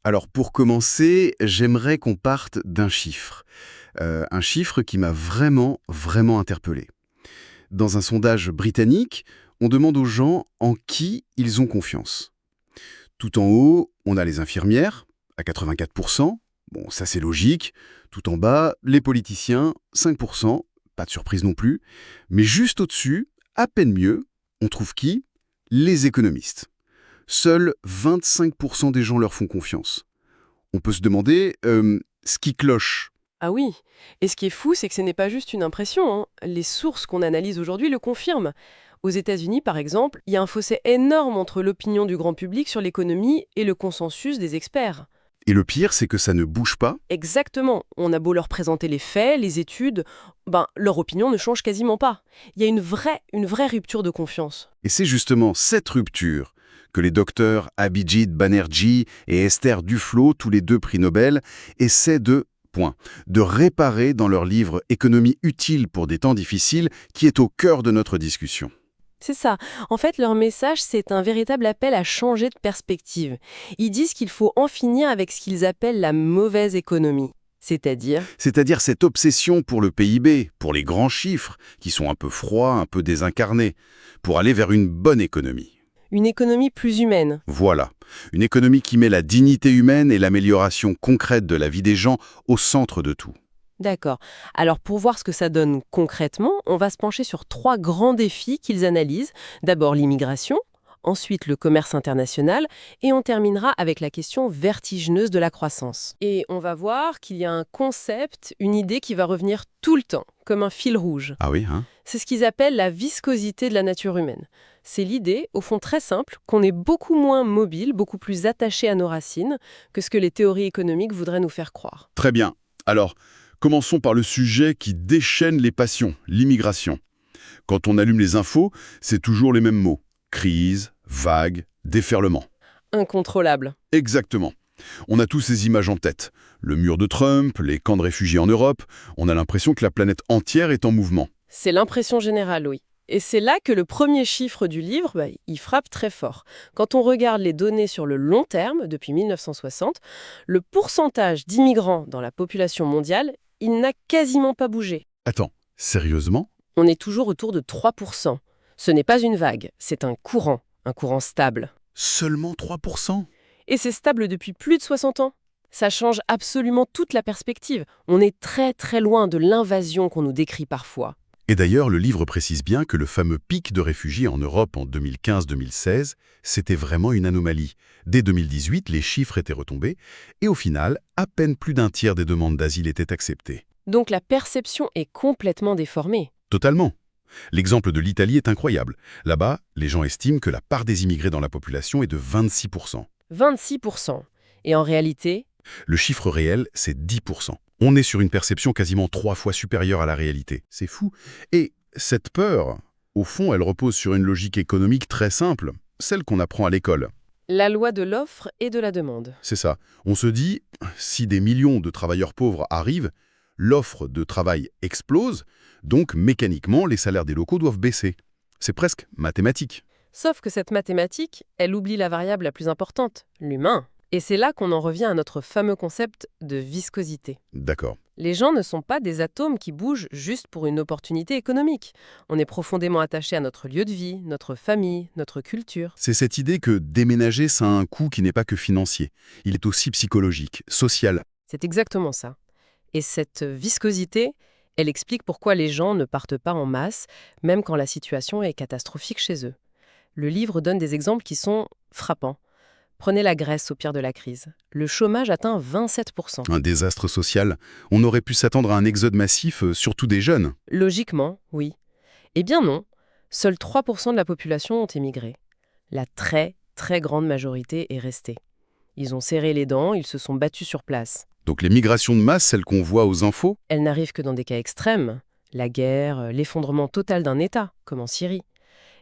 Alors pour commencer, j'aimerais qu'on parte d'un chiffre. Un chiffre qui m'a vraiment interpellé. Dans un sondage britannique, on demande aux gens en qui ils ont confiance. Tout en haut, on a les infirmières, à 84%. Bon, ça c'est logique. Tout en bas, les politiciens, 5%. Pas de surprise non plus. Mais juste au-dessus, à peine mieux, on trouve qui? Les économistes. Seuls 25% des gens leur font confiance. On peut se demander ce qui cloche. Ah oui, et ce qui est fou, c'est que ce n'est pas juste une impression, hein. Les sources qu'on analyse aujourd'hui le confirment. Aux États-Unis, par exemple, il y a un fossé énorme entre l'opinion du grand public sur l'économie et le consensus des experts. Et le pire, c'est que ça ne bouge pas. Exactement, on a beau leur présenter les faits, les études, leur opinion ne change quasiment pas. Il y a une vraie rupture de confiance. Et c'est justement cette rupture que les docteurs Abhijit Banerjee et Esther Duflo, tous les deux prix Nobel, essaient de réparer dans leur livre Économie utile pour des temps difficiles, qui est au cœur de notre discussion. C'est ça. En fait, leur message, c'est un véritable appel à changer de perspective. Ils disent qu'il faut en finir avec ce qu'ils appellent la mauvaise économie. C'est-à-dire C'est-à-dire cette obsession pour le PIB, pour les grands chiffres, qui sont un peu froids, un peu désincarnés, pour aller vers une bonne économie. une économie plus humaine. Voilà, une économie qui met la dignité humaine et l'amélioration concrète de la vie des gens au centre de tout. D'accord. Alors pour voir ce que ça donne concrètement, on va se pencher sur 3 grands défis qu'ils analysent. D'abord l'immigration, ensuite le commerce international, et on terminera avec la question vertigineuse de la croissance. Et on va voir qu'il y a un concept, une idée qui va revenir tout le temps, comme un fil rouge. Ah oui, hein? C'est ce qu'ils appellent la viscosité de la nature humaine. C'est l'idée, au fond très simple, qu'on est beaucoup moins mobile, beaucoup plus attaché à nos racines que ce que les théories économiques voudraient nous faire croire. Très bien. Alors, commençons par le sujet qui déchaîne les passions, l'immigration. Quand on allume les infos, c'est toujours les mêmes mots. Crise, vague, déferlement. Incontrôlable. Exactement. On a tous ces images en tête. Le mur de Trump, les camps de réfugiés en Europe, on a l'impression que la planète entière est en mouvement. C'est l'impression générale, oui. Et c'est là que le premier chiffre du livre, il frappe très fort. Quand on regarde les données sur le long terme, depuis 1960, le pourcentage d'immigrants dans la population mondiale, il n'a quasiment pas bougé. Attends, sérieusement? On est toujours autour de 3%. Ce n'est pas une vague, c'est un courant stable. Seulement 3%? Et c'est stable depuis plus de 60 ans. Ça change absolument toute la perspective. On est très loin de l'invasion qu'on nous décrit parfois. Et d'ailleurs, le livre précise bien que le fameux pic de réfugiés en Europe en 2015-2016, c'était vraiment une anomalie. Dès 2018, les chiffres étaient retombés, et au final, à peine plus d'un tiers des demandes d'asile étaient acceptées. Donc la perception est complètement déformée. Totalement. L'exemple de l'Italie est incroyable. Là-bas, les gens estiment que la part des immigrés dans la population est de 26%. 26%. Et en réalité, Le chiffre réel, c'est 10%. On est sur une perception quasiment 3 fois supérieure à la réalité. C'est fou. Et cette peur, au fond, elle repose sur une logique économique très simple, celle qu'on apprend à l'école. la loi de l'offre et de la demande. C'est ça. On se dit, si des millions de travailleurs pauvres arrivent, l'offre de travail explose, donc mécaniquement, les salaires des locaux doivent baisser. C'est presque mathématique. Sauf que cette mathématique, elle oublie la variable la plus importante, l'humain. Et c'est là qu'on en revient à notre fameux concept de viscosité. D'accord. Les gens ne sont pas des atomes qui bougent juste pour une opportunité économique. On est profondément attaché à notre lieu de vie, notre famille, notre culture. C'est cette idée que déménager, ça a un coût qui n'est pas que financier. Il est aussi psychologique, social. C'est exactement ça. Et cette viscosité, elle explique pourquoi les gens ne partent pas en masse, même quand la situation est catastrophique chez eux. Le livre donne des exemples qui sont frappants. Prenez la Grèce au pire de la crise. Le chômage atteint 27%. Un désastre social. On aurait pu s'attendre à un exode massif, surtout des jeunes. Logiquement, oui. Eh bien non. Seuls 3% de la population ont émigré. La très grande majorité est restée. Ils ont serré les dents, ils se sont battus sur place. Donc les migrations de masse, celles qu'on voit aux infos, Elles n'arrivent que dans des cas extrêmes. La guerre, l'effondrement total d'un État, comme en Syrie.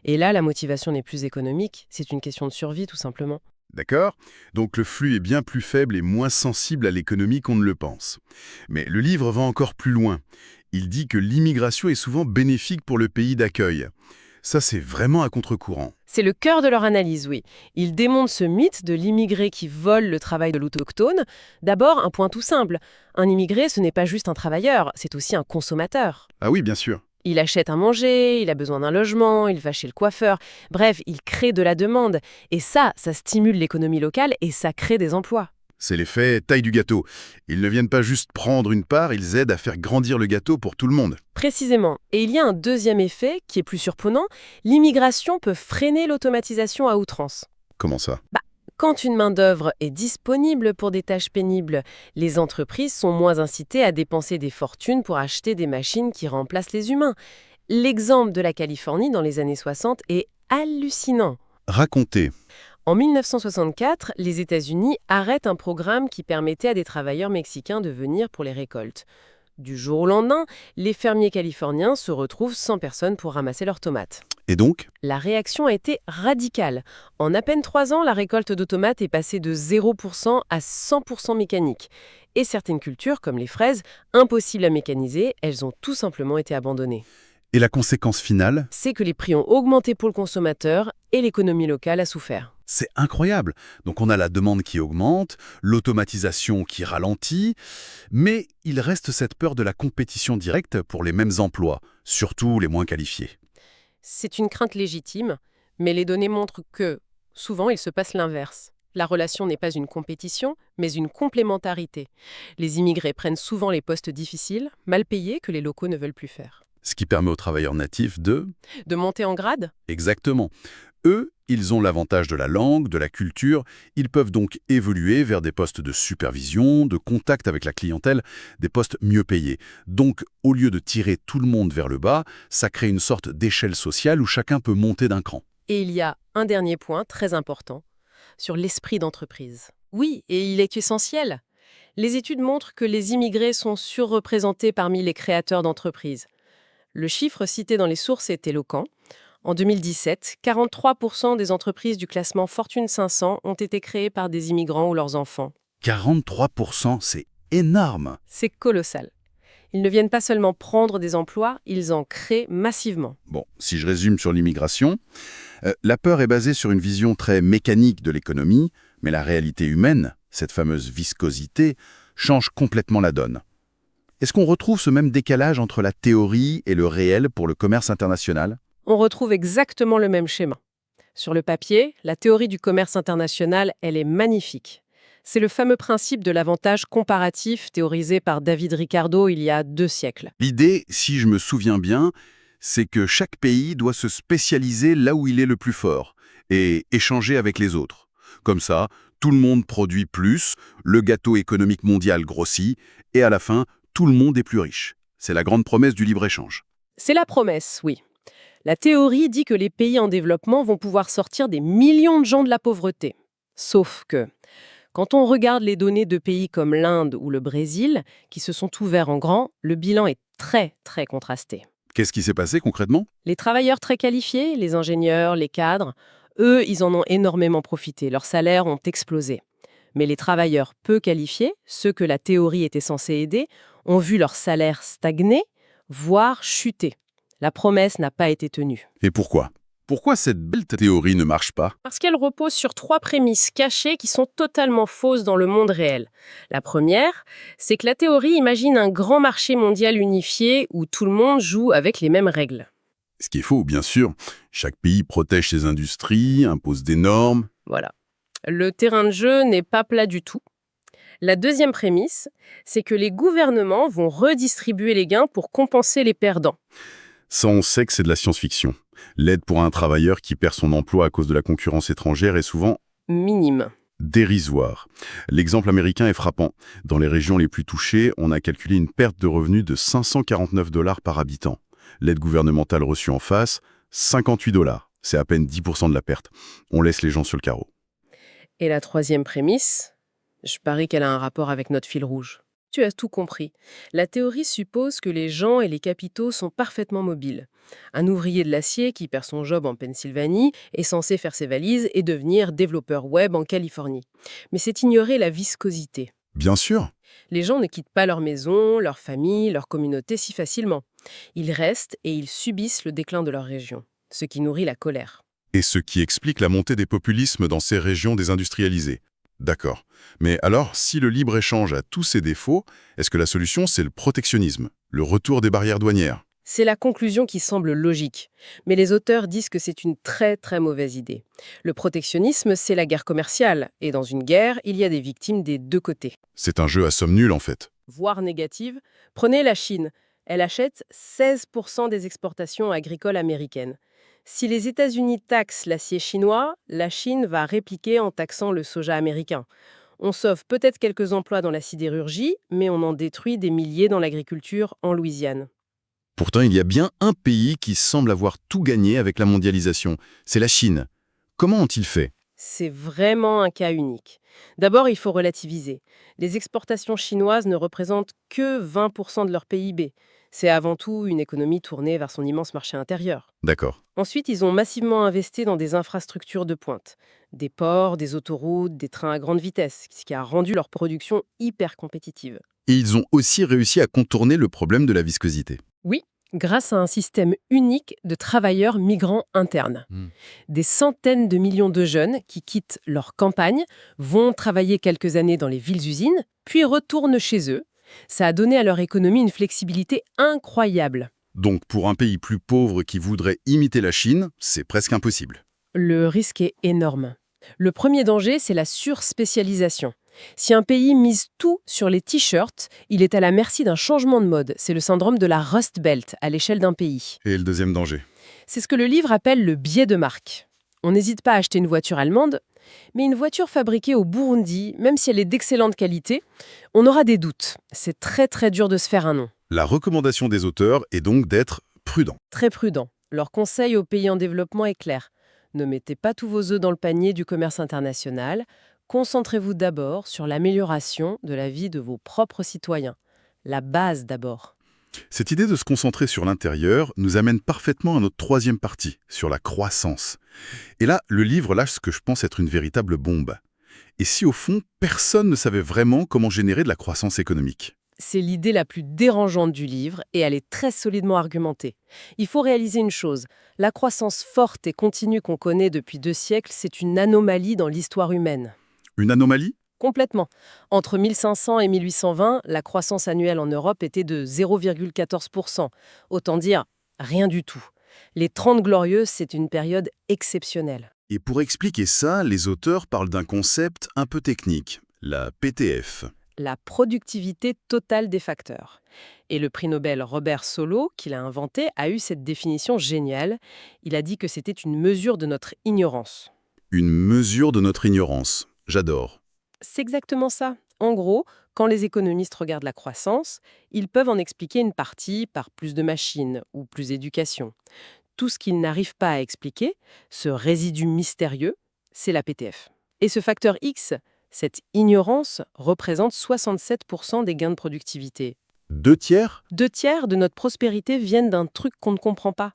Et là, la motivation n'est plus économique, c'est une question de survie tout simplement. d'accord? Donc le flux est bien plus faible et moins sensible à l'économie qu'on ne le pense. Mais le livre va encore plus loin. Il dit que l'immigration est souvent bénéfique pour le pays d'accueil. Ça, c'est vraiment à contre-courant. C'est le cœur de leur analyse, oui. Ils démontent ce mythe de l'immigré qui vole le travail de l'autochtone. D'abord, un point tout simple. Un immigré, ce n'est pas juste un travailleur, c'est aussi un consommateur. Ah oui, bien sûr. Il achète à manger, il a besoin d'un logement, il va chez le coiffeur. Bref, il crée de la demande. Et ça stimule l'économie locale et ça crée des emplois. C'est l'effet taille du gâteau. Ils ne viennent pas juste prendre une part, ils aident à faire grandir le gâteau pour tout le monde. Précisément. Et il y a un deuxième effet qui est plus surprenant. L'immigration peut freiner l'automatisation à outrance. Comment ça? Quand une main-d'œuvre est disponible pour des tâches pénibles, les entreprises sont moins incitées à dépenser des fortunes pour acheter des machines qui remplacent les humains. L'exemple de la Californie dans les années 60 est hallucinant. Racontez. En 1964, les États-Unis arrêtent un programme qui permettait à des travailleurs mexicains de venir pour les récoltes. Du jour au lendemain, les fermiers californiens se retrouvent sans personne pour ramasser leurs tomates. Et donc? La réaction a été radicale. En à peine 3 ans, la récolte de tomates est passée de 0% à 100% mécanique. Et certaines cultures, comme les fraises, impossibles à mécaniser, elles ont tout simplement été abandonnées. Et la conséquence finale? C'est que les prix ont augmenté pour le consommateur et l'économie locale a souffert. C'est incroyable. Donc on a la demande qui augmente, l'automatisation qui ralentit, mais il reste cette peur de la compétition directe pour les mêmes emplois, surtout les moins qualifiés. C'est une crainte légitime, mais les données montrent que, souvent, il se passe l'inverse. La relation n'est pas une compétition, mais une complémentarité. Les immigrés prennent souvent les postes difficiles, mal payés, que les locaux ne veulent plus faire. Ce qui permet aux travailleurs natifs de... De monter en grade? Exactement. Eux, ils ont l'avantage de la langue, de la culture, ils peuvent donc évoluer vers des postes de supervision, de contact avec la clientèle, des postes mieux payés. Donc, au lieu de tirer tout le monde vers le bas, ça crée une sorte d'échelle sociale où chacun peut monter d'un cran. Et il y a un dernier point très important, sur l'esprit d'entreprise. Oui, et il est essentiel. Les études montrent que les immigrés sont surreprésentés parmi les créateurs d'entreprises. Le chiffre cité dans les sources est éloquent. En 2017, 43% des entreprises du classement Fortune 500 ont été créées par des immigrants ou leurs enfants. 43%, c'est énorme! C'est colossal. Ils ne viennent pas seulement prendre des emplois, ils en créent massivement. Bon, si je résume sur l'immigration, la peur est basée sur une vision très mécanique de l'économie, mais la réalité humaine, cette fameuse viscosité, change complètement la donne. Est-ce qu'on retrouve ce même décalage entre la théorie et le réel pour le commerce international? On retrouve exactement le même schéma. Sur le papier, la théorie du commerce international, elle est magnifique. C'est le fameux principe de l'avantage comparatif théorisé par David Ricardo il y a 2 siècles. L'idée, si je me souviens bien, c'est que chaque pays doit se spécialiser là où il est le plus fort et échanger avec les autres. Comme ça, tout le monde produit plus, le gâteau économique mondial grossit et à la fin, tout le monde est plus riche. C'est la grande promesse du libre-échange. C'est la promesse, oui. La théorie dit que les pays en développement vont pouvoir sortir des millions de gens de la pauvreté. Sauf que, quand on regarde les données de pays comme l'Inde ou le Brésil, qui se sont ouverts en grand, le bilan est très, très contrasté. Qu'est-ce qui s'est passé concrètement? Les travailleurs très qualifiés, les ingénieurs, les cadres, eux, ils en ont énormément profité. Leurs salaires ont explosé. Mais les travailleurs peu qualifiés, ceux que la théorie était censée aider, ont vu leur salaire stagner, voire chuter. La promesse n'a pas été tenue. Et pourquoi? Pourquoi cette belle théorie ne marche pas? Parce qu'elle repose sur 3 prémices cachées qui sont totalement fausses dans le monde réel. La première, c'est que la théorie imagine un grand marché mondial unifié où tout le monde joue avec les mêmes règles. Ce qui est faux, bien sûr. Chaque pays protège ses industries, impose des normes. Voilà. Le terrain de jeu n'est pas plat du tout. La deuxième prémisse, c'est que les gouvernements vont redistribuer les gains pour compenser les perdants. Ça, on sait que c'est de la science-fiction. L'aide pour un travailleur qui perd son emploi à cause de la concurrence étrangère est souvent Minime. dérisoire. L'exemple américain est frappant. Dans les régions les plus touchées, on a calculé une perte de revenus de 549 $ par habitant. L'aide gouvernementale reçue en face, 58 $. C'est à peine 10% de la perte. On laisse les gens sur le carreau. Et la troisième prémisse, je parie qu'elle a un rapport avec notre fil rouge. Tu as tout compris. La théorie suppose que les gens et les capitaux sont parfaitement mobiles. Un ouvrier de l'acier qui perd son job en Pennsylvanie est censé faire ses valises et devenir développeur web en Californie. Mais c'est ignorer la viscosité. Bien sûr. Les gens ne quittent pas leur maison, leur famille, leur communauté si facilement. Ils restent et ils subissent le déclin de leur région. ce qui nourrit la colère. Et ce qui explique la montée des populismes dans ces régions désindustrialisées. D'accord. Mais alors, si le libre-échange a tous ses défauts, est-ce que la solution, c'est le protectionnisme, le retour des barrières douanières? C'est la conclusion qui semble logique, mais les auteurs disent que c'est une très très mauvaise idée. Le protectionnisme, c'est la guerre commerciale, et dans une guerre, il y a des victimes des deux côtés. C'est un jeu à somme nulle, en fait. Voire négative, prenez la Chine. Elle achète 16% des exportations agricoles américaines. Si les États-Unis taxent l'acier chinois, la Chine va répliquer en taxant le soja américain. On sauve peut-être quelques emplois dans la sidérurgie, mais on en détruit des milliers dans l'agriculture en Louisiane. Pourtant, il y a bien un pays qui semble avoir tout gagné avec la mondialisation. C'est la Chine. Comment ont-ils fait? C'est vraiment un cas unique. D'abord, il faut relativiser. Les exportations chinoises ne représentent que 20% de leur PIB. C'est avant tout une économie tournée vers son immense marché intérieur. D'accord. Ensuite, ils ont massivement investi dans des infrastructures de pointe. Des ports, des autoroutes, des trains à grande vitesse, ce qui a rendu leur production hyper compétitive. Et ils ont aussi réussi à contourner le problème de la viscosité. Oui, grâce à un système unique de travailleurs migrants internes. Des centaines de millions de jeunes qui quittent leur campagne, vont travailler quelques années dans les villes-usines, puis retournent chez eux. Ça a donné à leur économie une flexibilité incroyable. Donc, pour un pays plus pauvre qui voudrait imiter la Chine, c'est presque impossible. Le risque est énorme. Le premier danger, c'est la surspécialisation. Si un pays mise tout sur les t-shirts, il est à la merci d'un changement de mode. C'est le syndrome de la Rust Belt à l'échelle d'un pays. Et le deuxième danger? C'est ce que le livre appelle le biais de marque. On n'hésite pas à acheter une voiture allemande, mais une voiture fabriquée au Burundi, même si elle est d'excellente qualité, on aura des doutes. C'est très très dur de se faire un nom. La recommandation des auteurs est donc d'être prudent. Très prudent. Leur conseil aux pays en développement est clair. Ne mettez pas tous vos œufs dans le panier du commerce international. Concentrez-vous d'abord sur l'amélioration de la vie de vos propres citoyens. La base d'abord. Cette idée de se concentrer sur l'intérieur nous amène parfaitement à notre troisième partie, sur la croissance. Et là, le livre lâche ce que je pense être une véritable bombe. Et si au fond, personne ne savait vraiment comment générer de la croissance économique? C'est l'idée la plus dérangeante du livre et elle est très solidement argumentée. Il faut réaliser une chose, la croissance forte et continue qu'on connaît depuis 2 siècles, c'est une anomalie dans l'histoire humaine. Une anomalie? Complètement. Entre 1500 et 1820, la croissance annuelle en Europe était de 0,14%. Autant dire, rien du tout. Les 30 Glorieuses, c'est une période exceptionnelle. Et pour expliquer ça, les auteurs parlent d'un concept un peu technique, la PTF. La productivité totale des facteurs. Et le prix Nobel Robert Solow, qui l'a inventé, a eu cette définition géniale. Il a dit que c'était une mesure de notre ignorance. Une mesure de notre ignorance. J'adore. C'est exactement ça. En gros, quand les économistes regardent la croissance, ils peuvent en expliquer une partie par plus de machines ou plus d'éducation. Tout ce qu'ils n'arrivent pas à expliquer, ce résidu mystérieux, c'est la PTF. Et ce facteur X, cette ignorance, représente 67% des gains de productivité. 2 tiers? 2 tiers de notre prospérité viennent d'un truc qu'on ne comprend pas.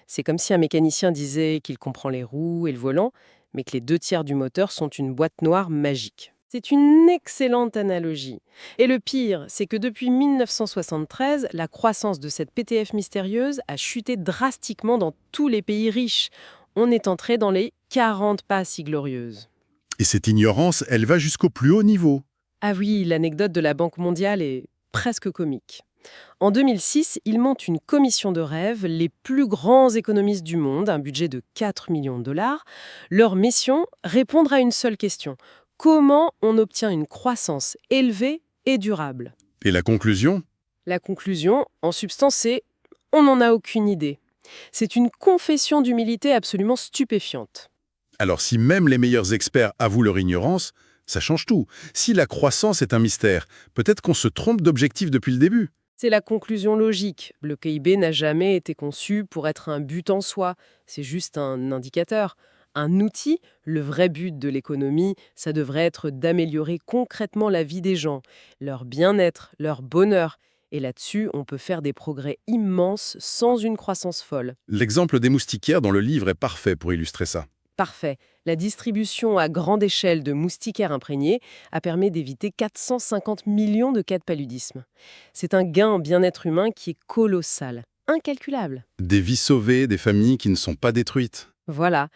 C'est comme si un mécanicien disait qu'il comprend les roues et le volant, mais que les 2 tiers du moteur sont une boîte noire magique. C'est une excellente analogie. Et le pire, c'est que depuis 1973, la croissance de cette PTF mystérieuse a chuté drastiquement dans tous les pays riches. On est entré dans les 40 pas si glorieuses. Et cette ignorance, elle va jusqu'au plus haut niveau. Ah oui, l'anecdote de la Banque mondiale est presque comique. En 2006, ils montent une commission de rêve, les plus grands économistes du monde, un budget de 4 millions de dollars. Leur mission, répondre à une seule question. Comment on obtient une croissance élevée et durable? Et la conclusion? La conclusion, en substance, c'est « on n'en a aucune idée ». C'est une confession d'humilité absolument stupéfiante. Alors si même les meilleurs experts avouent leur ignorance, ça change tout. Si la croissance est un mystère, peut-être qu'on se trompe d'objectif depuis le début. C'est la conclusion logique. Le PIB n'a jamais été conçu pour être un but en soi. C'est juste un indicateur. Un outil, le vrai but de l'économie, ça devrait être d'améliorer concrètement la vie des gens, leur bien-être, leur bonheur. Et là-dessus, on peut faire des progrès immenses sans une croissance folle. L'exemple des moustiquaires dans le livre est parfait pour illustrer ça. Parfait. La distribution à grande échelle de moustiquaires imprégnés a permis d'éviter 450 millions de cas de paludisme. C'est un gain en bien-être humain qui est colossal. incalculable. Des vies sauvées, des familles qui ne sont pas détruites. Voilà.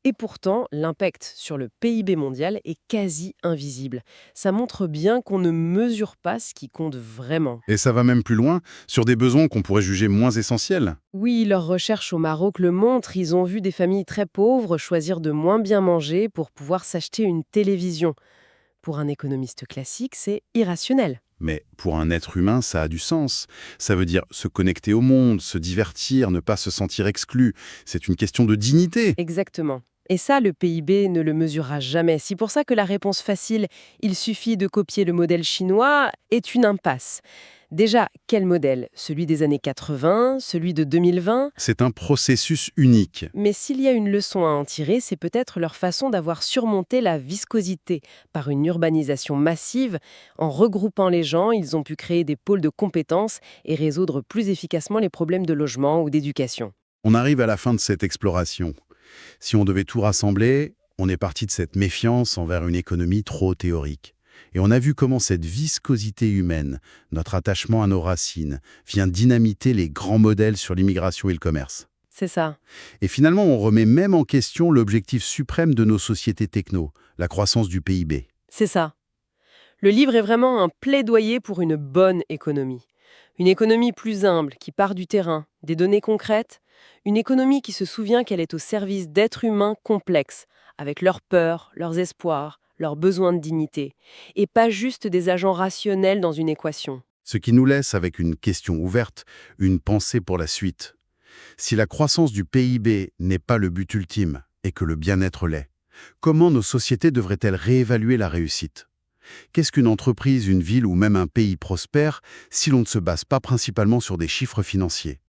Et pourtant, l'impact sur le PIB mondial est quasi invisible. Ça montre bien qu'on ne mesure pas ce qui compte vraiment. Et ça va même plus loin, sur des besoins qu'on pourrait juger moins essentiels. Oui, leurs recherches au Maroc le montrent, ils ont vu des familles très pauvres choisir de moins bien manger pour pouvoir s'acheter une télévision. Pour un économiste classique, c'est irrationnel. Mais pour un être humain, ça a du sens. Ça veut dire se connecter au monde, se divertir, ne pas se sentir exclu. C'est une question de dignité. Exactement. Et ça, le PIB ne le mesurera jamais. C'est pour ça que la réponse facile, il suffit de copier le modèle chinois, est une impasse. Déjà, quel modèle? Celui des années 80, celui de 2020? C'est un processus unique. Mais s'il y a une leçon à en tirer, c'est peut-être leur façon d'avoir surmonté la viscosité par une urbanisation massive. En regroupant les gens, ils ont pu créer des pôles de compétences et résoudre plus efficacement les problèmes de logement ou d'éducation. On arrive à la fin de cette exploration. Si on devait tout rassembler, on est parti de cette méfiance envers une économie trop théorique. Et on a vu comment cette viscosité humaine, notre attachement à nos racines, vient dynamiter les grands modèles sur l'immigration et le commerce. C'est ça. Et finalement, on remet même en question l'objectif suprême de nos sociétés techno, la croissance du PIB. C'est ça. Le livre est vraiment un plaidoyer pour une bonne économie. Une économie plus humble, qui part du terrain, des données concrètes. Une économie qui se souvient qu'elle est au service d'êtres humains complexes, avec leurs peurs, leurs espoirs, leurs besoins de dignité, et pas juste des agents rationnels dans une équation. Ce qui nous laisse avec une question ouverte, une pensée pour la suite. Si la croissance du PIB n'est pas le but ultime, et que le bien-être l'est, comment nos sociétés devraient-elles réévaluer la réussite ? Qu'est-ce qu'une entreprise, une ville ou même un pays prospère si l'on ne se base pas principalement sur des chiffres financiers ?